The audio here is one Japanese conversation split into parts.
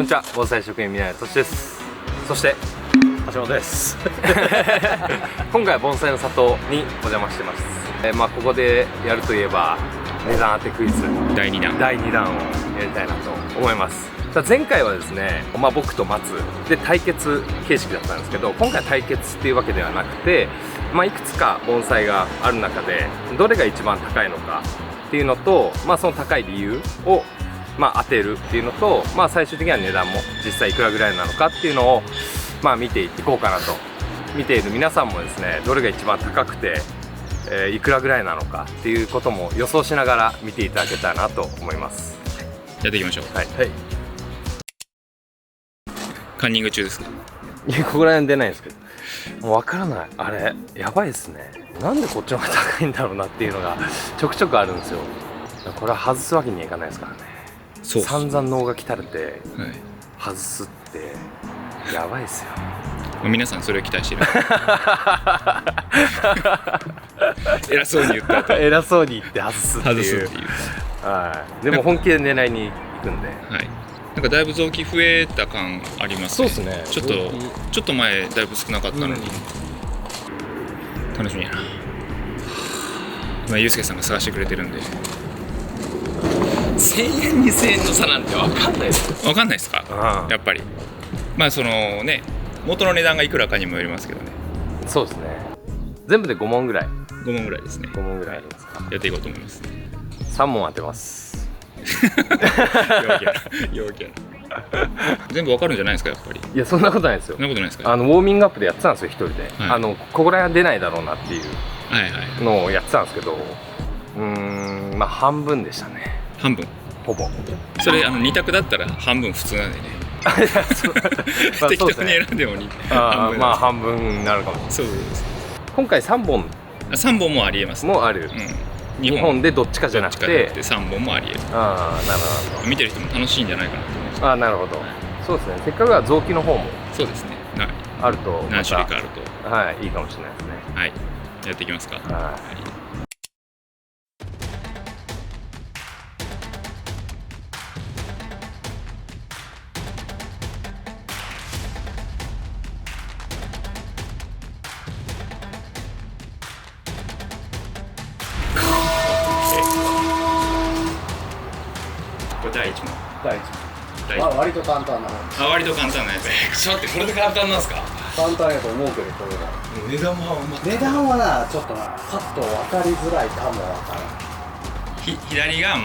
こんにちは、防災職員宮根俊です。そして橋本です。今回は盆栽の里にお邪魔してます。ここでやるといえば値段当てクイズ第2弾をやりたいなと思います。前回はですね、僕と松で対決形式だったんですけど、今回対決っていうわけではなくて、いくつか盆栽がある中でどれが一番高いのかっていうのと、その高い理由を当てるっていうのと、最終的には値段も実際いくらぐらいなのかっていうのを見ていこうかなと。見ている皆さんもですね、どれが一番高くて、いくらぐらいなのかっていうことも予想しながら見ていただけたらなと思います。やっていきましょう。はい、カンニング中ですか？いや、ここら辺出ないんですけど、もう分からない。あれやばいですね。なんでこっちの方が高いんだろうなっていうのがちょくちょくあるんですよ。これは外すわけにはいかないですからね。そう散々能が来たれて、はい、外すってやばいですよ。皆さんそれを期待してる。偉そうに言った後偉そうに言って外すっていう。はい。でも本気で狙いに行くんで。はい。なんかだいぶ臓器増えた感ありますね。そうですね。ちょっと前だいぶ少なかったのに、楽しみやな。ゆうすけさんが探してくれてるんで。1000円2000円の差なんて分かんないです。分かんないですか？やっぱり。そのね、元の値段がいくらかにもよりますけどね。そうですね。全部で5問ぐらい。5問ぐらいですね。5問ぐらいありますか。やっていこうと思います。3問当てます。陽気やな。全部わかるんじゃないですか、やっぱり。いや、そんなことないですよ。そんなことないですか。ウォーミングアップでやってたんですよ、一人で。ここら辺は出ないだろうなっていうのをやってたんですけど、半分でしたね。半分。ほぼ。それ2択だったら半分普通なんでね。適当に選んでも半分になるかも。そうです。今回3本もありえます。もある。2本でどっちかじゃなくて3本もありえる。なるほど。見てる人も楽しいんじゃないかなと思います。なるほど。そうですね。せっかくは臓器の方もそうですね。あると何種類かあるといいかもしれないですね。はい。やっていきますか。これ第1問。割と簡単なの。割と簡単なやつ。ちょっと待って、これで簡単なんですか？簡単やと思うけど、これが値段も値段はな、ちょっとな、パッと分かりづらいかもわからん。左が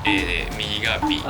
A で右が B。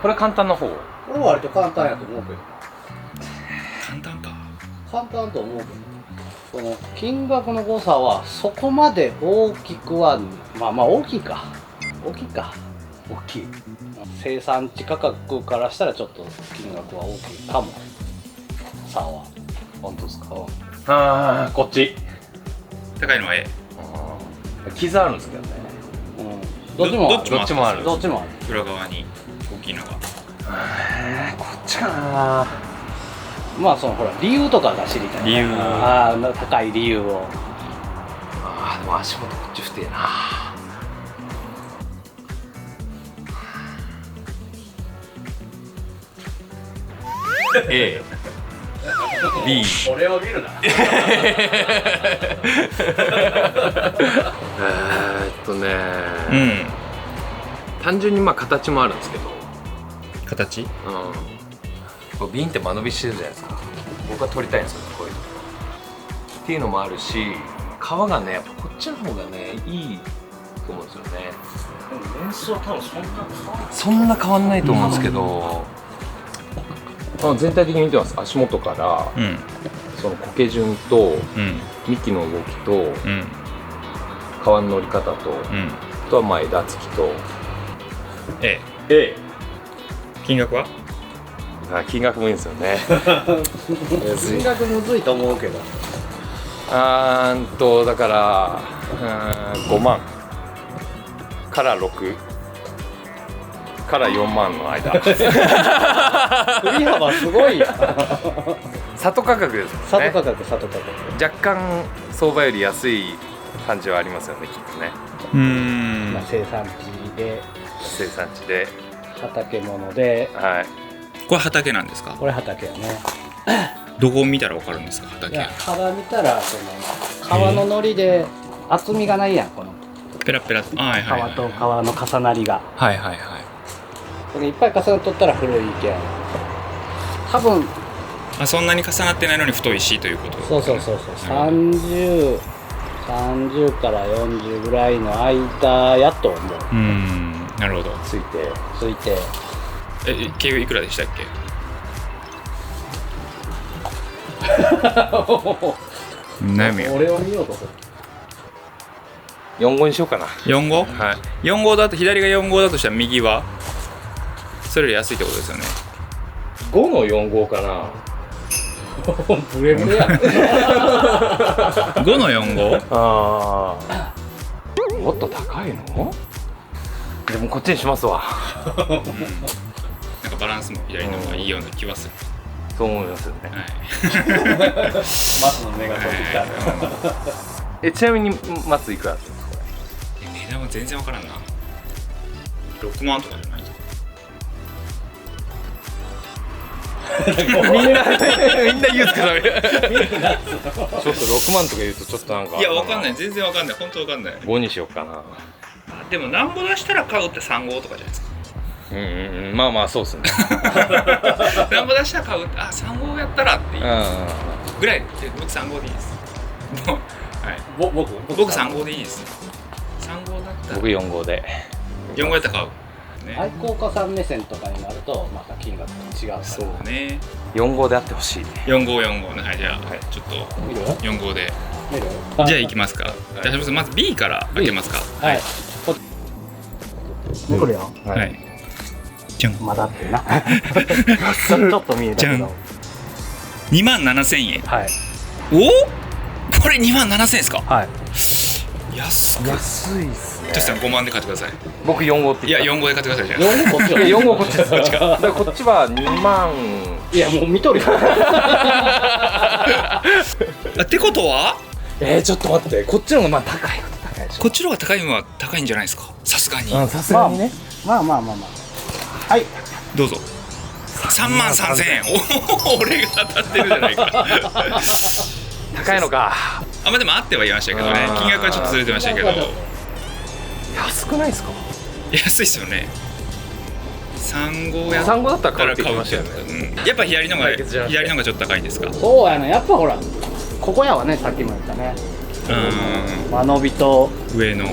これ簡単な方。これは割と簡単やと思うけど。簡単か。簡単と思うけど。その金額の誤差はそこまで大きくは大きいか。大きい。生産地価格からしたらちょっと金額は大きいかも。差は。本当ですか？こっち。高いのは A。傷あるんですけどね。どっちもある。裏側に大きいのが。こっちかな。そのほら理由とかが知りたい。理由。高い理由を。でも足元こっち太えな。A B。俺を見るな。単純に形もあるんですけど。形？こうビンって間延びしてるじゃないですか。僕は取りたいんですよ、こういうのっていうのもあるし、皮がね、やっぱこっちの方がね、いいと思うんですよね。でも年数は多分そんな変わんないと思うんですけど、全体的に見てます。足元から、その苔順と、幹の動きと、皮の乗り方と、あとはまあ枝つきと。金額は？金額もいいんですよね。金額むずいと思うけど。だから5万から6から4万の間。振り幅すごいやん。里価格ですもんね。里価格。若干相場より安い感じはありますよね、きっとね。まあ、生産地で畑物で、はい。これ畑なんですか？これ畑やね。どこを見たら分かるんですか？畑。いや、から見たらその皮ののりで厚みがないやん、このペラペラ。皮と皮の重なりが。はいはいはい。これいっぱい重なっとったら古いけん。多分。そんなに重なってないのに太いしということ。そう。30から40ぐらいの間やと思う。なるほど。ついて。経由いくらでしたっけ？悩みよ。俺を見ようとする。4号にしようかな。4号？はい。4号だと左が4号だとしたら右はそれより安いってことですよね。5の4号かな。ブレブレや。5の4号？もっと高いの？でもこっちにしますわ。なんかバランスも左の方がいいような気はする。そう思いますよね。松の目が飛んできた。ちなみに松いくらですか？値段は全然わからんな。6万とかじゃない？みんな言うから。ちょっと6万とか言うとちょっとなんか。いや、わかんない。全然わかんない。本当わかんない。5にしようかな。でもなんぼ出したら買うって3号とかじゃないですか。まあまあそうですね。なんぼ出したら買うって3号やったらっていうぐらいで、僕3号でいいです。もうはい。僕3号でいいです。3号だったら。僕4号で。4号やったら買う。愛好家さん目線とかになるとまた金額が違うから。そうね。4号であってほしいね。4号ね。はい、じゃあ、ちょっと4号で。じゃあ行きますか。じゃあまず B から開けますか。はい。これよ。はい。じゃん。まだってな。ちょっと見えたけど。27,000円。はい。これ27,000円ですか？はい。安いっすね。トシさん5万で買ってください。僕4号って言った。いや4号で買ってください。じゃあ4号こっちは。4号こっちです。こっちか。だからこっちは2万。いやもう見とるよ。ってことは？ちょっと待って。こっちの方がまあ高いでしょ。こっちの方が高いのは高いんじゃないですか？さすがに。さすがにね。まあ。はい。どうぞ。33,000円。俺が当たってるじゃないか。高いのか。まあでも合ってはいましたけどね。金額はちょっとずれてましたけど。安くないですか？安いっすよね。3号や3号だったら買うって買うってやっぱ左のがちょっと高いんですか？そうやね。やっぱほらここやわね。さっきも言ったね。間延びと上のや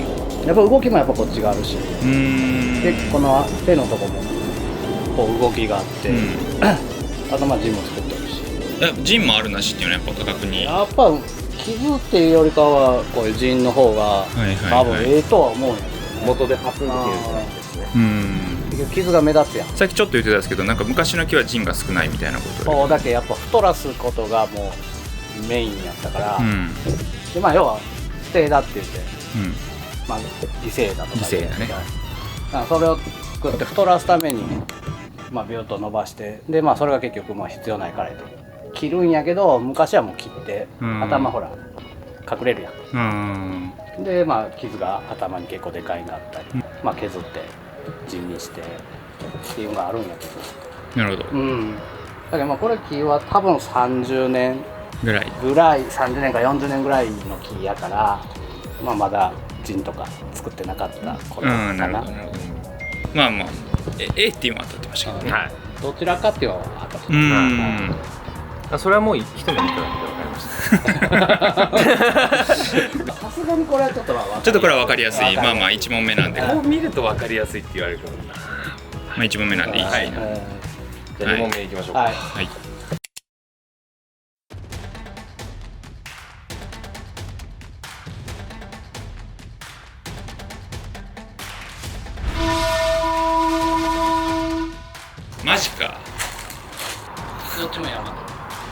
っぱ動きもやっぱこっちがあるし。でこの手のとこもこう動きがあって、あとまあ陣も作ってるし。陣もあるなしっていうのはやっぱ価格に。やっぱ傷っていうよりかはこういう陣の方が多分とは思うんやけどね。元で発見できるじゃないですね。傷が目立つやん。さっきちょっと言ってたんですけど、なんか昔の木は陣が少ないみたいなことで。そうだけやっぱ太らすことがもうメインやったから、でまあ要は捨て枝って言って、まあ犠牲枝とか犠牲だね。それを作って太らすためにまあビュッと伸ばして、でまあそれが結局まあ必要ないから切るんやけど、昔はもう切って頭ほら隠れるやん。でまあ傷が頭に結構でかいのあったり、まあ削って陣にしてっていうのがあるんやけど。なるほど。だけどまあこれ木は多分30年ぐらい30年か40年ぐらいの木やから、まあまだ陣とか作ってなかった頃かな。なるほど。まあ A っていうのは当たってましたけどね。どちらかっていうのは当たってそれはもう一目見ただけで分かりました。さすがにこれはちょっとまあちょっとこれは分かりやすい。まあまあ1問目なんで、こう見ると分かりやすいって言われるけどな。まあ1問目なんでいいし、はいじゃあ2問目いきましょうか。はいはい。マジか。どっちも山。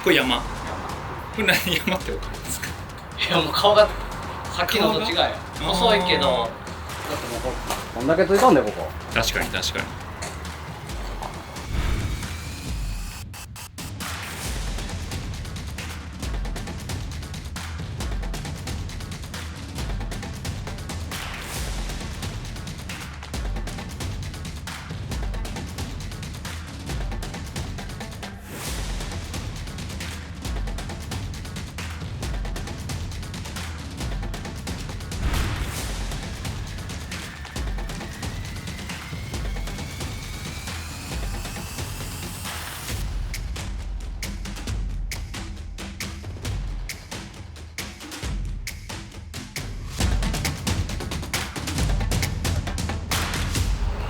これ山。これ何山って分かるんですか？いやもう顔がさっきのと違うよ。細いけど、だってもうこんだけついたんだよここ。確かに確かに。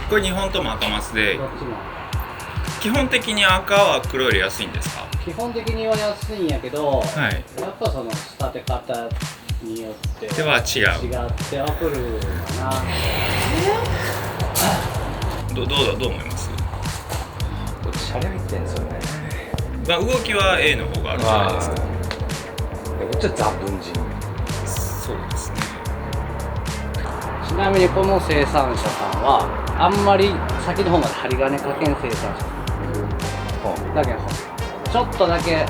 これ2本とも赤マスで、どっちも。基本的に赤は黒より安いんですか？基本的には安いんやけど、はいやっぱその仕立て方によってでは違う。違ってはくるかな。どう思います？こっちシャレ入ってんですよね。まあ動きは A の方があるじゃないですか。こっちはザ・文人。そうですね。ちなみにこの生産者さんはあんまり先の方まで針金かけん生産者だけどちょっとだけ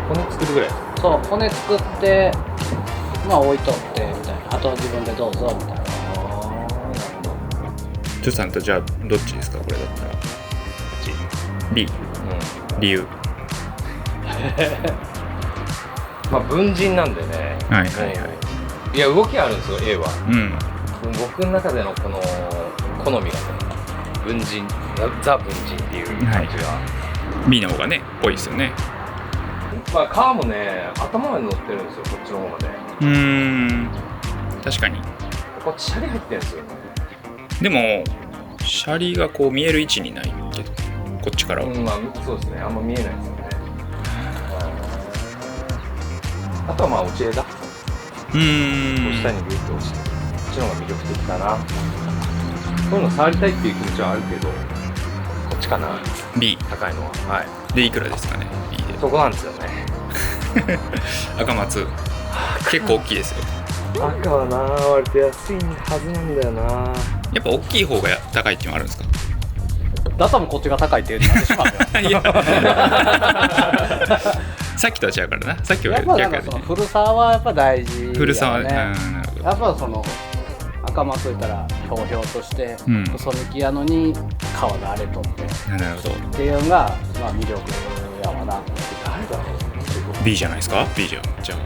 骨作るぐらい。そう骨作ってまあ置いとってみたいな、あと自分でどうぞみたいな。ジョさんとじゃあどっちですか？これだったら B。理由。まあ文人なんでね。はいはいはい。いや動きあるんですよ A は。うん僕の中でのこの好みがね、文人、ザ文人っていう感じが、B の方がね多いですよね。まあ皮もね頭まで乗ってるんですよ、こっちの方まで。確かに。こっちシャリ入ってるんですよね。でもシャリがこう見える位置にないけど、こっちからは、まあそうですね、あんま見えないですよね。あとはまあ落ち枝、下にグッと落ちて、こっちの方が魅力的かな。こういうの触りたいっていう気持ちはあるけど、こっちかな。 B 高いのは。はい。でいくらですかね？ B でそこなんですよね。赤松結構大きいですよ。赤はな割と安いはずなんだよな。やっぱ大きい方が高いっていうのあるんですか？だったらこっちが高いって言ってしまうよ。いやさっきとは違うからな。さっきはやっぱなん逆やね。かその古さはやっぱ大事やね。古さはなるほど。やっぱその赤松といったらひょうひょうとしてうん細身きやのに皮が荒れとってなるほど。っていうのがまあ魅力やわな。誰だろう。 B じゃないですか？ B じゃん。じゃあ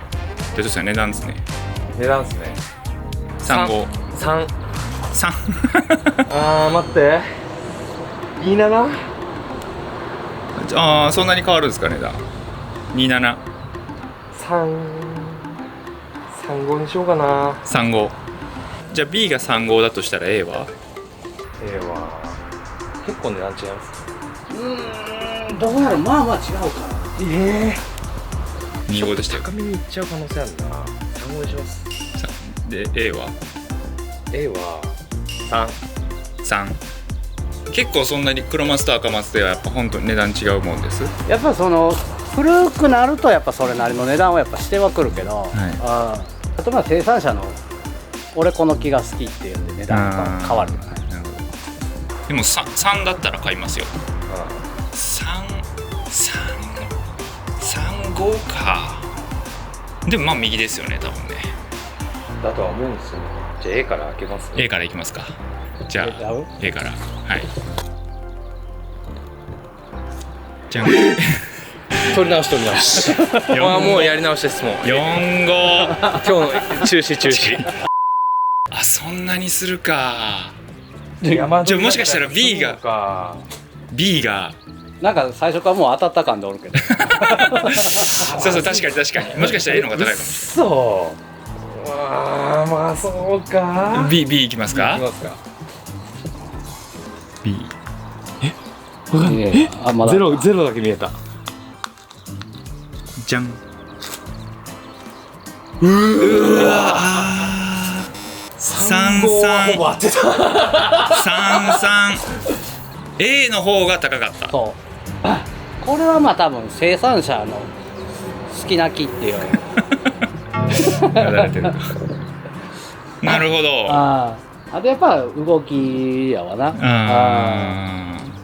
でとしたら値段ですね。値段ですね。 35 3。 3あー待って。27？ああそんなに変わるんですか値段。27 35にしようかな。35。じゃあ B が35だとしたら A は？ A は結構値段違います。どうなる？まあまあ違うか25でしたよ。高めにいっちゃう可能性あるな。35にします。で A は？ A は3。結構そんなに黒マスと赤マスではやっぱ本当に値段違うもんです。ら。やっぱその古くなるとやっぱそれなりの値段はやっぱしてはくるけど、あとまあ生産者の俺この木が好きっていうんで値段が変わるよね。なるほど。でも 3だったら買いますよ。35か。でもまあ右ですよね多分ね。だとは思うんですよね。じゃあ A から開けますね。 A からいきますか。じゃあ A からはい。じゃん。取り直しまあもうやり直しですもん。45。今日の中止。あそんなにするか。じゃあもしかしたら B がなんか最初からもう当たった感でおるけどそう確かにもしかしたら A の方が高いかもしれない。そうまあそうか。 B いきますか。 B。 わかんない。まだゼロだけ見えた。じゃん。うわほぼ当てた。A の方が高かった。そうこれはまあ多分生産者の好きな木っていうやられてるなるほど。あとやっぱ動きやわな。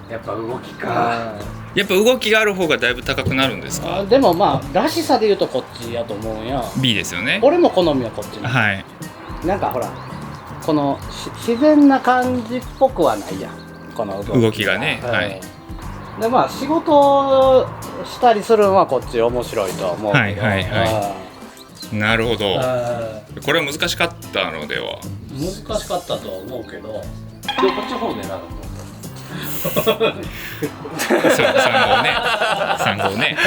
やっぱ動きか。やっぱ動きがある方がだいぶ高くなるんですか。でもまあらしさで言うとこっちやと思うんや。 B ですよね。俺も好みはこっちな。はい。なんかほらこの自然な感じっぽくはないやんこの動きがね。はい。でまあ仕事したりするのはこっち面白いとは思うけど。なるほど。これは難しかったのでは。難しかったとは思うけど。でこっちの方でな3号ね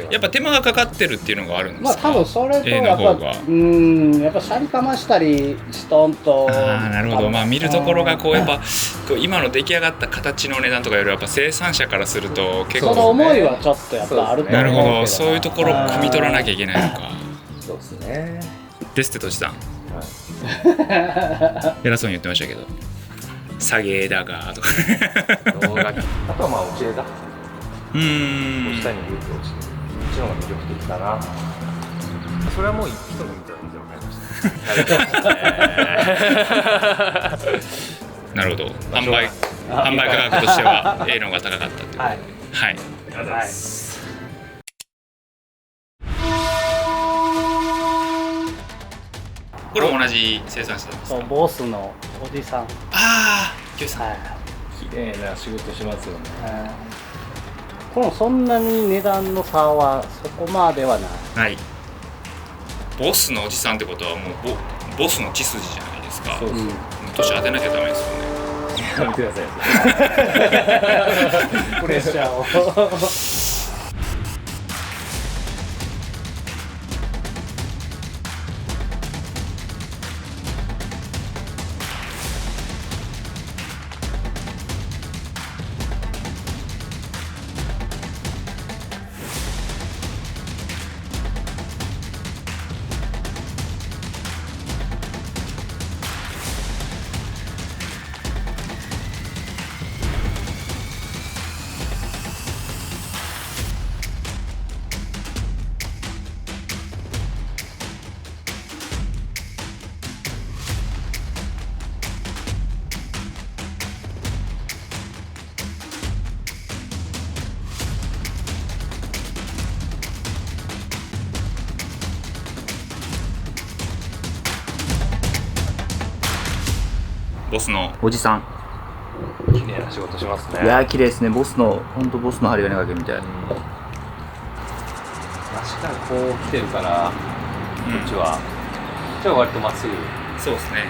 やっぱ手間がかかってるっていうのがあるんですか。まあ多分それとやっぱやっぱシャリかましたりしとんと。なるほど。まあ見るところがこうやっぱ今の出来上がった形の値段とかよりやっぱ生産者からすると結構その思いはちょっとやっぱあると思うけど。なるほど。そういうところを汲み取らなきゃいけないのか。そうですね。ですってとしさん、偉そうに言ってましたけど下げだがとかあとはまあ落ち枝。下にグッと落ちてる。こっちの方が魅力的だな。それはもう一人見たら分かりました。なるほど。販売価格としては A の方が高かったっていう。はい。ありがとうございます。これも同じ生産者ですか。そうボスのおじさん。キュウさん。綺麗な仕事しますよね。このそんなに値段の差はそこまではない。はい。ボスのおじさんってことはもうボスの血筋じゃないですか。そうです。年当てなきゃダメですよね。やめてください。プレッシャーを。ボスのおじさん。綺麗な仕事しますね。いやー綺麗ですね。本当ボスの針金かけみたい。足からこう来てるから、こっちは割とまっすぐ。そうですね。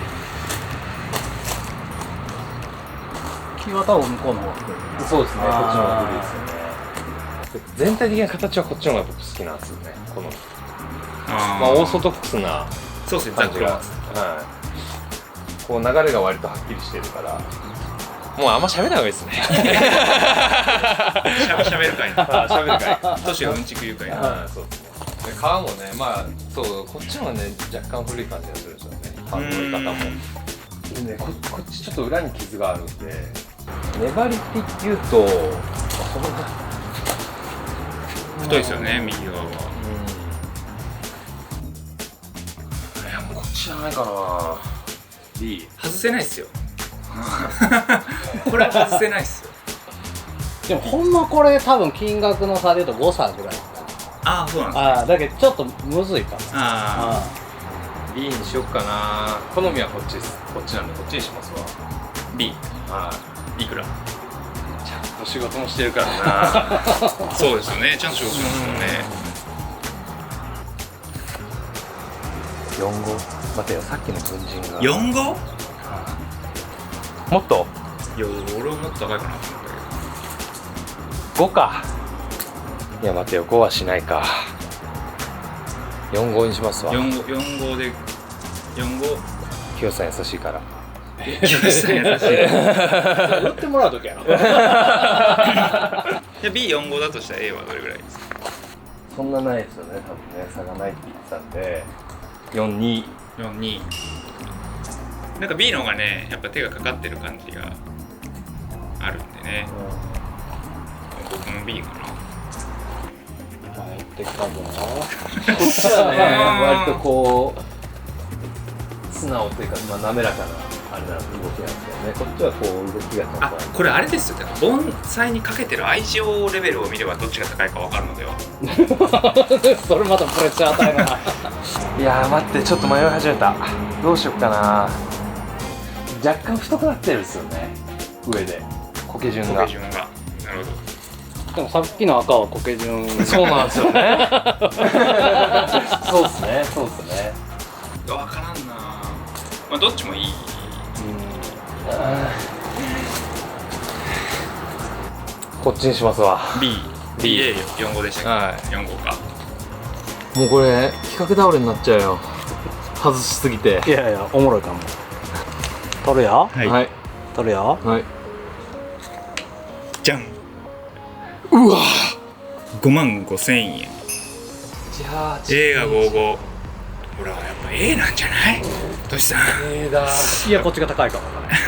木は多分向こうの方が来てる。そうですね。こっちの方が古いですよね。全体的な形はこっちの方が僕好きなんですよね。このまあオーソドックスなそうですね。感じが。こう流れが割とはっきりしてるから、もうあんま喋らない方がいいですね。喋るかいな。喋るかい。年がうんちく言うかいな。そうですね。皮もね、まあそうこっちもね若干古い感じがするんですよね。葉の折り方も。でねこっちちょっと裏に傷があるんで、粘りって言うとそんな太いですよね、右側は。いやもうこっちじゃないかな。B 外せないっすよ。これは外せないっすよ。でもほんまこれ多分金額の差で言うと誤差ぐらい。そうなんですね。だけどちょっとむずいかも。B にしよっかな。好みはこっちです。こっちなんでこっちにしますわ。 B。いくら？ちゃんと仕事もしてるからな。そうですよね。ちゃんと仕事しますよね。4号。待てよ、さっきの軍人が4号？もっといや俺はもっと高いかなと思った5か。いや待てよ、5はしないか。4号にしますわ。けど4号で45清さん優しいから。優しい売ってもらうときやろ。いや B45 だとしたら A はどれぐらいですか？そんなないですよね、多分ね。差がないって言ってたんで42。42なんか B の方がねやっぱ手がかかってる感じがあるんでね、僕も B かな。入ってきたぞ。こっちはね、割とこう素直というか、まあ、滑らかなあれな動きなんですけどね。こっちはこう動きがちゃんとあ、これあれですよ。盆栽にかけてる愛情レベルを見ればどっちが高いか分かるのでは。それまたプレッシャー与えるな。いやー待って、ちょっと迷い始めた。どうしよっかな。若干太くなってるんですよね、上で苔順が。苔順がなるほど。でもさっきの赤は苔順。そうなんですよね。そうっすね、そうっすね。分からんな。まあどっちもいい。こっちにしますわ。 BA45 でしたっけ？はい、 4号か。もうこれ企画倒れになっちゃうよ、外しすぎて。いやいや、おもろいかも。取るよ。はい、はい取るよ。はい。じゃん。うわ55000円。じゃあ A が55。ほらやっぱ A なんじゃない？トシさん。A だ。いや、こっちが高いかもわからない。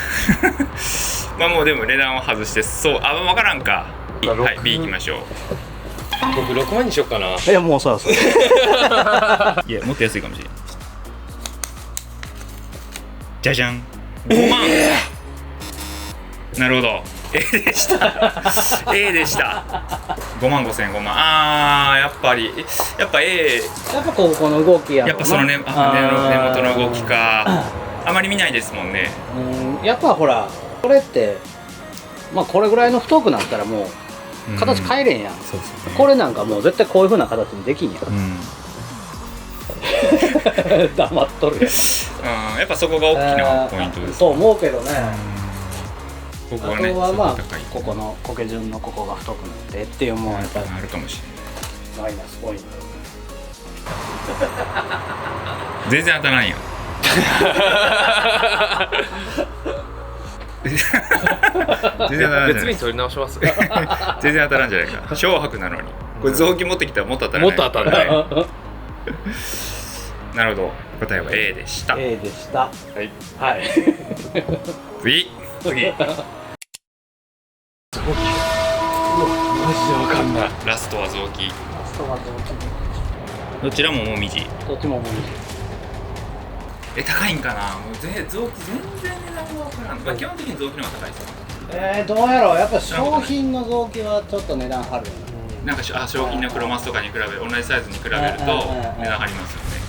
まあもうでも値段を外してそう、分からんか。はい、B 行きましょう。僕6万にしよっかな。いや、もうそうそう。いやもっと安いかもしれない。じゃじゃん。5万。なるほど。A でした。A でした。55000円、5万。あー、やっぱ A。やっぱこの動きやろな。やっぱそのね、根元の動きか。あまり見ないですもんね。やっぱほら、これってまあこれぐらいの太くなったらもう形変えれんやん。そうですね。これなんかもう絶対こういう風な形にできんやん。黙っとるやん。やっぱそこが大きなポイントです。そう思うけどね。あとここはね、はまあ高い。ここの苔順のここが太くなってっていうもんやっぱりあるかもしれない。マイナスポイント。全然当たらんよ。全然当たらん。別に取り直します。全然当たらんじゃないか。小白なのに。これ雑巾持ってきたらもっと当たらない。もっと当たらない。なるほど。答えは A でした。 A でした。はいはい。次。マジでわかんない。ラストは雑木。どちらももみじ。どっちももみじ。高いんかな。もう雑木全然値段がわからん。まあ基本的に雑木の方が高いですよ。どうやろう。やっぱ商品の雑木はちょっと値段張るよね。なんか商品の黒マスとかに比べ同じサイズに比べると値段張りますよね。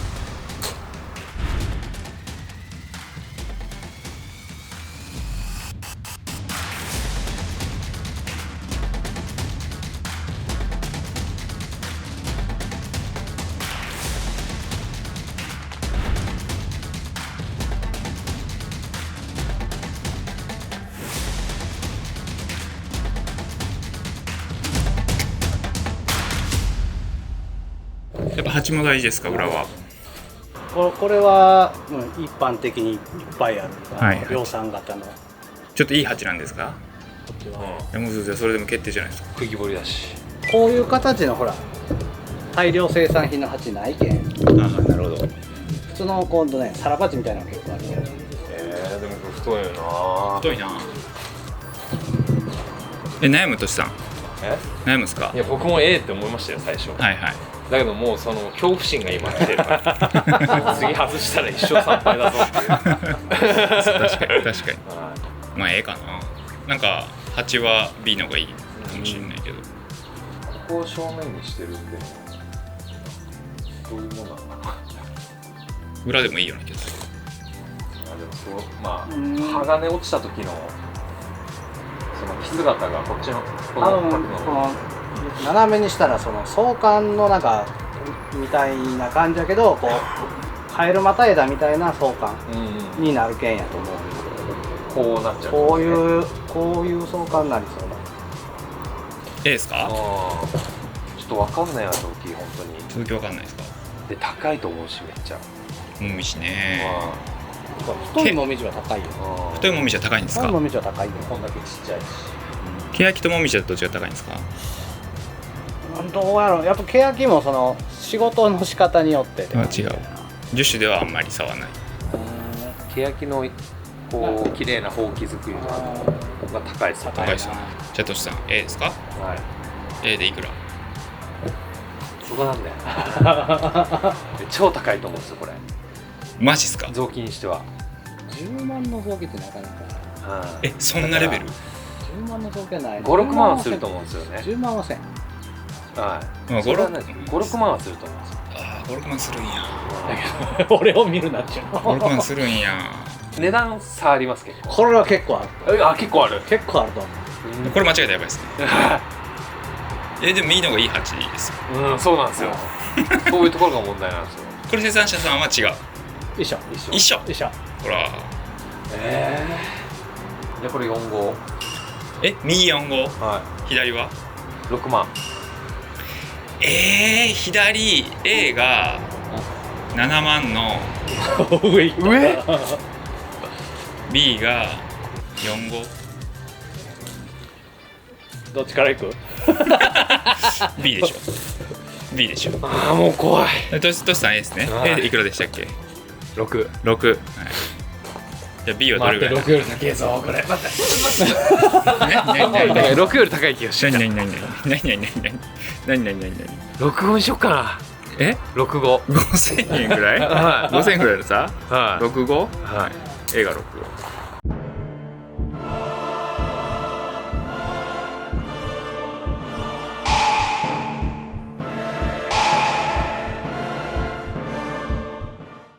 やっぱ鉢も大事ですか、裏は。これは、一般的にいっぱいある、はい量産型の。ちょっといい鉢なんですか？こっちはもうそれでも決定じゃないですか。釘彫りだし。こういう形のほら大量生産品の鉢ないけん。ああ、なるほど。普通の今度ね、サラ鉢みたいなの結構あるけど。でもこれ太いよな。太いな。悩むとしさん。悩むっすか？いや僕も A って思いましたよ最初。はいはい。だけどもうその恐怖心が今来てるから次外したら一生3敗だぞっていう。確かに確かに。まあ A かな。なんか鉢は B の方がいいかもしれないけど。ここを正面にしてるってどういうものなのかな。裏でもいいような気がする。でもそうまあ鋼落ちた時のその傷型がこっちのこの角のこの斜めにしたらその相関のなんかみたいな感じだけど、こうカエルまた枝みたいな相関になるけんやと思う。こうなっちゃう、こういうこういう相関になりそうな。 A ですか？ちょっとわかんないな、臓器本当に。続きわかんないですか？で高いと思うし、めっちゃ。もみじね。太いもみじは高いよ。太いもみじは高いんですか？太いもみじは高いよ。こんだけちっちゃいし。欅ともみじはどっちが高いんですか？どうやろう、やっぱ欅もその仕事の仕方によって違う。樹種ではあんまり差はない。欅のこう綺麗なほうき作りのが高いですよね。高いですよね。じゃあトシさん A ですか？はい。 A でいくら？そこなんだよ。超高いと思うんですよこれ。マジっすか？臓器にしては。10万の臓器ってなかなか。そんなレベル10万の臓器はない。5、6万はすると思うんですよね。10万はせん。はい。5、5、6万はすると思うんですよ。ああ、5、6万するんや。俺を見るなっちゅうの。5、6万するんや。値段差ありますけど。これは結構ある。あ、結構ある。結構あると思う。これ間違えたらやばいですね。でもいいのがいい鉢ですよ。うん、そうなんですよ。そういうところが問題なんですよ。これ生産者さんは違う。一緒。一緒。ほら。でこれ4号。右4号。は左は？ 6万。左 A が7万の上 B が4号。どっちから行く？ B でしょ。B でしょ。ああ、もう怖い。トシさん A ですね。はい A でいくらでしたっけ6。？6。はい。じゃあ B はどれぐらい？ 6より高いぞこれ。待って。何6より高い気がしてきた。何6号にしよっかな。6号。5000円ぐらい？はい。 5000円ぐらいのさはい。 6号？はい。 A が6号。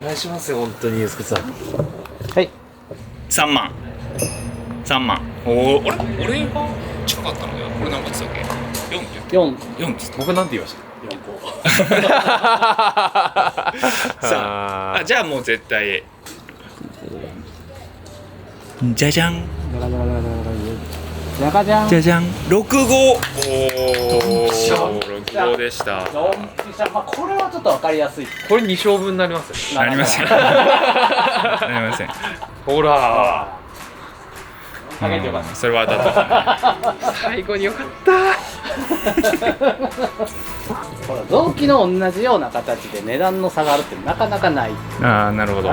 お願いしますよ本当にユースケさん。はい。3万。おお、あれ俺が近かったのよ。これ何個つったっけ？4つった。僕なんて言いました？4個。さあ、じゃあもう絶対じゃじゃんじゃがじゃん。じゃじゃん6号。おお、6号でした。まあこれはちょっとわかりやすい。これ2勝分になりますよ。なりません。なりません。ほらかけてよかった。それは当たった。最後によかった。ほら臓器の同じような形で値段の差があるってなかなかない。ああ、なるほど。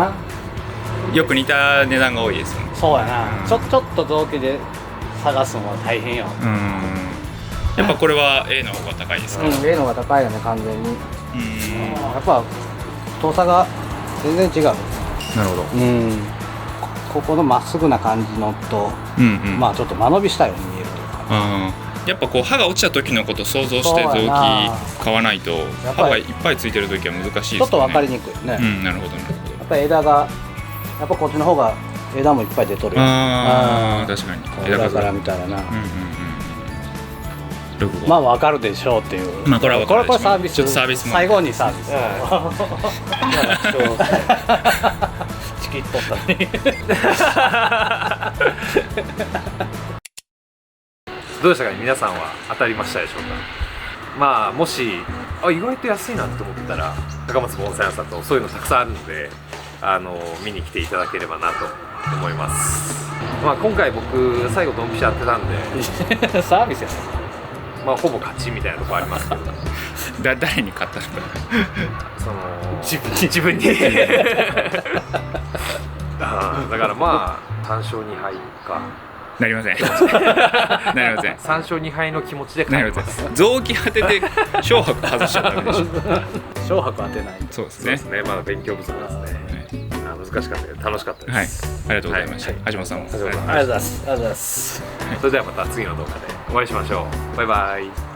よく似た値段が多いですよね。そうやな。ちょっと臓器で探すのは大変よ。やっぱこれは A の方が高いですか？A の方が高いよね、完全に。やっぱ太さが全然違う。なるほど。ここのまっすぐな感じのと、まあちょっと間延びしたように見えるというか。やっぱこう歯が落ちた時のことを想像して臓器買わないと、歯がいっぱいついてる時は難しいですね。ちょっと分かりにくいね。なるほどなるほど。やっぱり枝がやっぱこっちの方が枝もいっぱい出とるよ。確かに。枝から見たらな。まあ分かるでしょうっていう。まあこれは分かるでしょう。これサービス。ちょっとサービスも。最後にサービス。チキッとったね。どうでしたかね、皆さんは当たりましたでしょうか。まあもし意外と安いなって思ったら高松盆栽屋さんとそういうのたくさんあるので見に来ていただければなと思います。まあ今回僕最後ドンピシャやってたんでサービスやね。まあほぼ勝ちみたいなところありますけど誰に勝ったのか自分にだからまあ3勝2敗かなりません。なりません。3勝2敗の気持ちで帰ります。臓器当てて小白外しちゃダメでしょ。小白当てない。そうですね。まだ勉強不足ですね。難しかったけど楽しかったです。ありがとうございました。橋本さんも。ありがとうございます。それではまた次の動画でお会いしましょう。バイバイ。